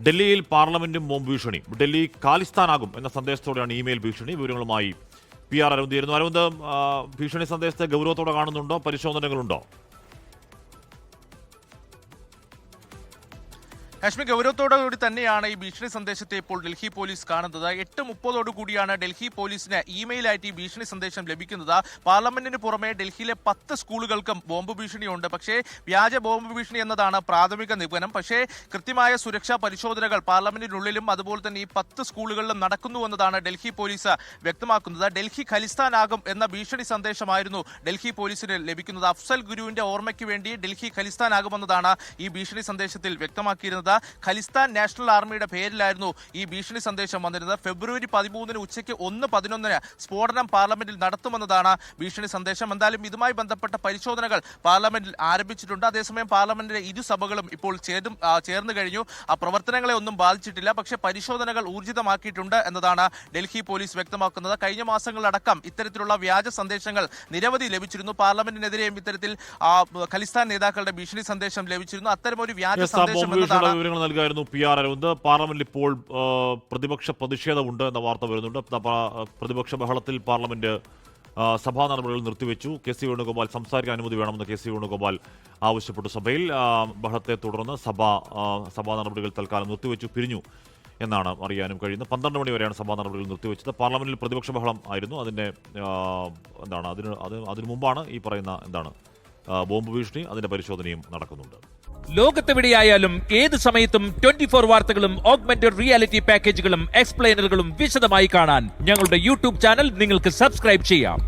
ഡൽഹിയിൽ പാർലമെന്റും ബോംബ് ഭീഷണി. ഡൽഹി ഖാലിസ്ഥാനാകും എന്ന സന്ദേശത്തോടെയാണ് ഇമെയിൽ ഭീഷണി. വിവരങ്ങളുമായി PR അരവിന്ദ് ചേരുന്നു. അരവിന്ദ്, ഭീഷണി സന്ദേശത്തെ ഗൗരവത്തോടെ കാണുന്നുണ്ടോ? പരിശോധനകളുണ്ടോ? കാശ്മീർ ഗൗരവത്തോടുകൂടി തന്നെയാണ് ഈ ഭീഷണി സന്ദേശത്തെ ഇപ്പോൾ ഡൽഹി പോലീസ് കാണുന്നത്. 8:30 കൂടിയാണ് ഡൽഹി പോലീസിന് ഇമെയിലായിട്ട് ഈ ഭീഷണി സന്ദേശം ലഭിക്കുന്നത്. പാർലമെന്റിന് പുറമെ ഡൽഹിയിലെ 10 സ്കൂളുകൾക്കും ബോംബ് ഭീഷണിയുണ്ട്. പക്ഷേ വ്യാജ ബോംബ് ഭീഷണി എന്നതാണ് പ്രാഥമിക നിഗമനം. പക്ഷേ കൃത്യമായ സുരക്ഷാ പരിശോധനകൾ പാർലമെന്റിനുള്ളിലും അതുപോലെ തന്നെ ഈ 10 സ്കൂളുകളിലും നടക്കുന്നു എന്നതാണ് ഡൽഹി പോലീസ് വ്യക്തമാക്കുന്നത്. ഡൽഹി ഖലിസ്ഥാനാകും എന്ന ഭീഷണി സന്ദേശമായിരുന്നു ഡൽഹി പോലീസിന് ലഭിക്കുന്നത്. അഫ്സൽ ഗുരുവിന്റെ ഓർമ്മയ്ക്ക് വേണ്ടി ഡൽഹി ഖലിസ്ഥാനാകുമെന്നതാണ് ഈ ഭീഷണി സന്ദേശത്തിൽ വ്യക്തമാക്കിയിരുന്നത്. ഖലിസ്ഥാൻ നാഷണൽ ആർമിയുടെ പേരിലായിരുന്നു ഈ ഭീഷണി സന്ദേശം വന്നിരുന്നത്. ഫെബ്രുവരി 13 ഉച്ചയ്ക്ക് 1:11 സ്ഫോടനം പാർലമെന്റിൽ നടത്തുമെന്നതാണ് ഭീഷണി സന്ദേശം. എന്തായാലും ഇതുമായി ബന്ധപ്പെട്ട പരിശോധനകൾ പാർലമെന്റിൽ ആരംഭിച്ചിട്ടുണ്ട്. അതേസമയം പാർലമെന്റിലെ ഇരുസഭകളും ഇപ്പോൾ ചേർന്ന് കഴിഞ്ഞു. ആ പ്രവർത്തനങ്ങളെ ഒന്നും ബാധിച്ചിട്ടില്ല. പക്ഷേ പരിശോധനകൾ ഊർജിതമാക്കിയിട്ടുണ്ട് എന്നതാണ് ഡൽഹി പോലീസ് വ്യക്തമാക്കുന്നത്. കഴിഞ്ഞ മാസങ്ങളിലടക്കം ഇത്തരത്തിലുള്ള വ്യാജ സന്ദേശങ്ങൾ നിരവധി ലഭിച്ചിരുന്നു. പാർലമെന്റിനെതിരെയും ഇത്തരത്തിൽ ഖലിസ്ഥാൻ നേതാക്കളുടെ ഭീഷണി സന്ദേശം ലഭിച്ചിരുന്നു. അത്തരമൊരു വ്യാജ സന്ദേശം എന്നതാണ് വിവരങ്ങൾ നൽകായിരുന്നു PR അരവിന്ദ്. പാർലമെന്റിൽ ഇപ്പോൾ പ്രതിപക്ഷ പ്രതിഷേധമുണ്ട് എന്ന വാർത്ത വരുന്നുണ്ട്. പ്രതിപക്ഷ ബഹളത്തിൽ പാർലമെന്റ് സഭാ നടപടികൾ നിർത്തിവെച്ചു. KC വേണുഗോപാൽ സംസാരിക്കാൻ അനുമതി വേണമെന്ന് KC വേണുഗോപാൽ ആവശ്യപ്പെട്ടു. സഭയിൽ ബഹളത്തെ തുടർന്ന് സഭാ നടപടികൾ തൽക്കാലം നിർത്തിവെച്ചു, പിരിഞ്ഞു എന്നാണ് അറിയാനും കഴിയുന്നത്. 12 മണി വരെയാണ് സഭാ നടപടികൾ നിർത്തിവെച്ചത്. പാർലമെന്റിൽ പ്രതിപക്ഷ ബഹളം ആയിരുന്നു. അതിന്റെ അതിനു മുമ്പാണ് ഈ പറയുന്ന ബോംബ് ഭീഷണി, അതിന്റെ പരിശോധനയും നടക്കുന്നുണ്ട്. ലോകത്തെവിടെയായാലും ഏത് സമയത്തും 24 വാർത്തകളും ഓഗ്മെന്റഡ് റിയാലിറ്റി പാക്കേജുകളും എക്സ്പ്ലെയിനറുകളും വിശദമായി കാണാൻ ഞങ്ങളുടെ YouTube ചാനൽ നിങ്ങൾക്ക് സബ്സ്ക്രൈബ് ചെയ്യാം.